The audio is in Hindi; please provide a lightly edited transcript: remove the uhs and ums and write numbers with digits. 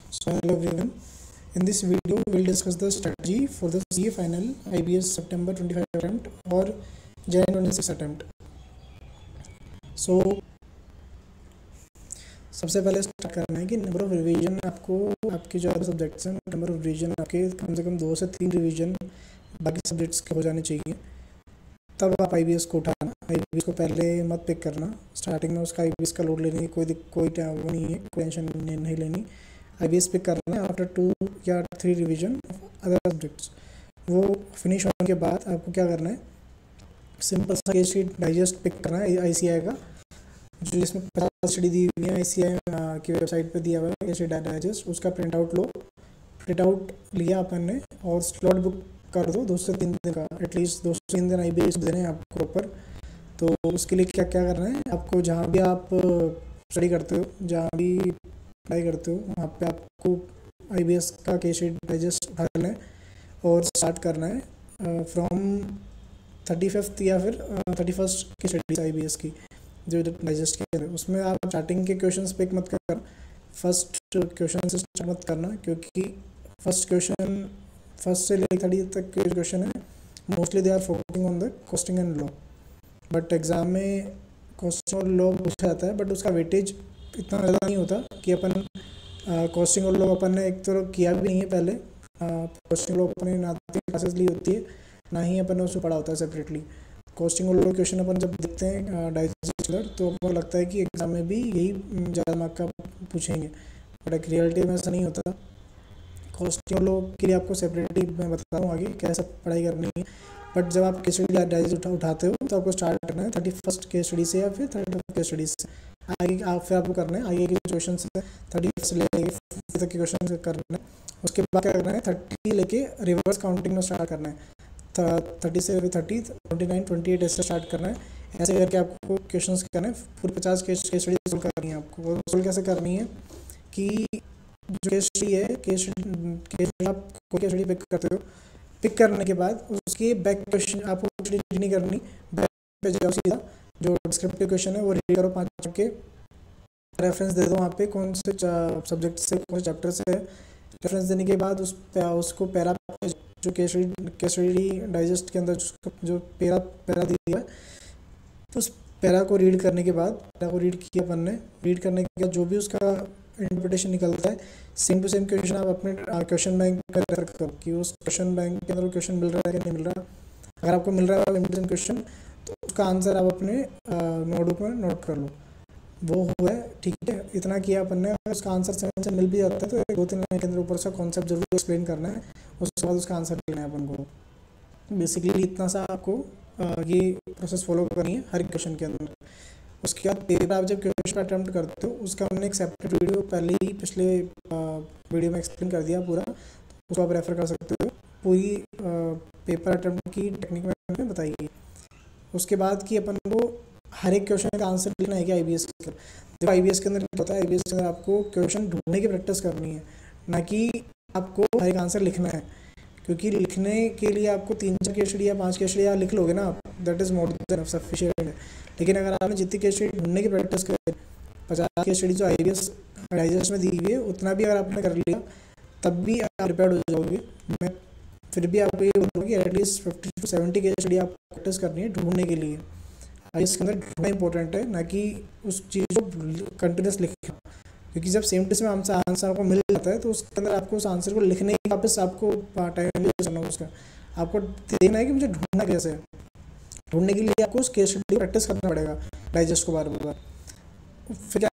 So hello everyone. In this video, we'll discuss the strategy for the CA final IBS September 25 attempt or Jan 26 attempt. So सबसे पहले स्टार्ट करना है कि नंबर ऑफ रिवीजन आपको आपके जो सब्जेक्ट्स हैं नंबर ऑफ रिवीजन आपके कम से कम 2 से 3 रिवीजन बाकी सब्जेक्ट्स के हो जाने चाहिए, तब आप IBS को उठाना। IBS को पहले मत पिक करना, स्टार्टिंग में उसका IBS का लोड लेने की कोई वो नहीं है, कोई टेंशन नहीं लेनी। IBS पिक करना है आफ्टर 2 या 3 रिवीजन अदर सब्जेक्ट्स। वो फिनिश होने के बाद आपको क्या करना है, सिंपल सा केस शीट डाइजेस्ट पिक करना है ICAI का, जो जिसमें 50 स्टडी दी हुई है ICAI की वेबसाइट पे दिया हुआ है केस शीट डाइजेस्ट। उसका प्रिंट आउट लो, प्रिंट आउट लिया अपन ने और स्लॉट बुक कर दो 2 से 3 दिन का, एटलीस्ट 2 से 3 दिन IBS देने हैं आपको प्रॉपर। तो उसके लिए क्या क्या करना है, आपको जहाँ भी आप स्टडी करते हो, जहाँ भी अप्लाई करते हो, वहाँ पे आपको IBS का केस शीट डाइजेस्ट उठाना है और स्टार्ट करना है फ्रॉम 35th या फिर 31st की स्टडीज IBS की जो डाइजेस्ट के है। उसमें आप स्टार्टिंग के क्वेश्चंस पिक मत करना, फर्स्ट क्वेश्चन से स्टार्ट मत करना, क्योंकि फर्स्ट से लेकर 30 तक के क्वेश्चन है mostly they are focusing on the costing and law. But exam में कॉस्टिंग और लॉ पूछा जाता है, बट उसका वेटेज इतना ज़्यादा नहीं होता कि अपन कॉस्टिंग और लॉ अपन ने एक तो किया भी नहीं है पहले। कॉस्टिंग लॉ अपन ने ना क्लासेस ली होती है, ना ही अपन ने उसको पढ़ा होता है सेपरेटली। कॉस्टिंग और लॉ क्वेश्चन अपन जब देखते हैं डाइजेस्ट तो हमको लगता है कि एग्ज़ाम में भी यही ज़्यादा मार्क का पूछेंगे, बट एक रियलिटी में ऐसा नहीं होता। कॉस्टिंग और लॉ के लिए आपको सेपरेटली मैं बता रहा हूँ आगे कैसे पढ़ाई करनी है। बट जब आप केस स्टडी डाइजेस्ट उठाते हो तो आपको स्टार्ट करना है 31st केस स्टडी से या फिर 35th केस स्टडी से। आगे फिर आपको करना है आगे के क्वेश्चन से 30 से लेके 50 तक के क्वेश्चन करना है। उसके बाद क्या करना है, 30 लेके रिवर्स काउंटिंग में स्टार्ट करना है। 30 से 30, 29, 28 ऐसे स्टार्ट करना है। ऐसे करके आपको क्वेश्चन करना है, पूरे 50 केस स्टडी सोल्व करनी है आपको। और सोल्व कैसे करनी है कि जो केस स्टडी है, केस आप कोई केस स्टडी पिक करते हो, पिक करने के बाद उसके बैक क्वेश्चन आपको स्टडी नहीं करनी, बैक पे जाओ सीधा, जो डिस्क्रिप्टिव क्वेश्चन है वो रीड करो, 5 के रेफरेंस दे दो वहाँ पे कौन से सब्जेक्ट से कौन से चैप्टर से है। रेफरेंस देने के बाद उसको पैरा जो केस स्टडी डाइजेस्ट के अंदर जो पैरा दिया है, तो उस पैरा को रीड करने के बाद, पैरा को रीड किया अपन ने, रीड करने के बाद जो भी उसका इंटरप्रिटेशन निकलता है, सेम टू सेम क्वेश्चन आप अपने क्वेश्चन बैंक में रेफर करो कि उस क्वेश्चन बैंक के अंदर क्वेश्चन मिल रहा है कि नहीं मिल रहा। अगर आपको मिल रहा है इम्पोर्टेंट क्वेश्चन तो उसका आंसर आप अपने नोटबुक में नोट कर लो। वो हुआ है, ठीक है, इतना किया अपन ने। अगर उसका आंसर समझ से मिल भी जाता है तो 2-3 लाइन के अंदर ऊपर से कॉन्सेप्ट जरूर एक्सप्लेन करना है, उसके बाद उसका आंसर लेना है अपन को। बेसिकली इतना सा आपको ये प्रोसेस फॉलो करनी है हर क्वेश्चन के अंदर। उसके बाद पेपर आप जब क्वेश्चन अटैम्प्ट करते हो, उसका हमने एक सेपरेट वीडियो पहले ही पिछले वीडियो में एक्सप्लेन कर दिया पूरा, उसको आप रेफर कर सकते हो। पूरी पेपर अटैम्प्ट की टेक्निक में बताई गई। उसके बाद कि अपन को हर एक क्वेश्चन का आंसर लिखना है कि IBS के अंदर, जब IBS के अंदर होता है, IBS के अंदर आपको क्वेश्चन ढूंढने की प्रैक्टिस करनी है, ना कि आपको हर एक आंसर लिखना है। क्योंकि लिखने के लिए आपको 3-4 केस स्टडी या 5 केस स्टडी या लिख लोगे ना आप, that is more than sufficient है। लेकिन अगर आपने जितनी केस स्टडी ढूंढने की प्रैक्टिस करें, 50 केस स्टडी जो IBS डाइजेस्ट में दी हुई है उतना भी अगर आपने कर लिया, तब भी आप प्रिपेयर्ड हो जाओगे। मैं फिर भी आपको ये बोलूँगा कि एटलीस्ट 50 to 70 केस स्टडी आप प्रैक्टिस करनी है ढूंढने के लिए। IBS के अंदर ढूंढना इंपॉर्टेंट है, ना कि उस चीज़ को कंटिन्यूस लिखना। क्योंकि जब सेम टू सेम आंसर आपको मिल जाता है तो उसके अंदर आपको उस आंसर को लिखने की वापस आपको टाइम वेस्ट करना है। उसका आपको देखना है कि मुझे ढूंढना कैसे है। ढूंढने के लिए आपको उस केस स्टडी प्रैक्टिस करना पड़ेगा डाइजेस्ट को बार बार। फिर क्या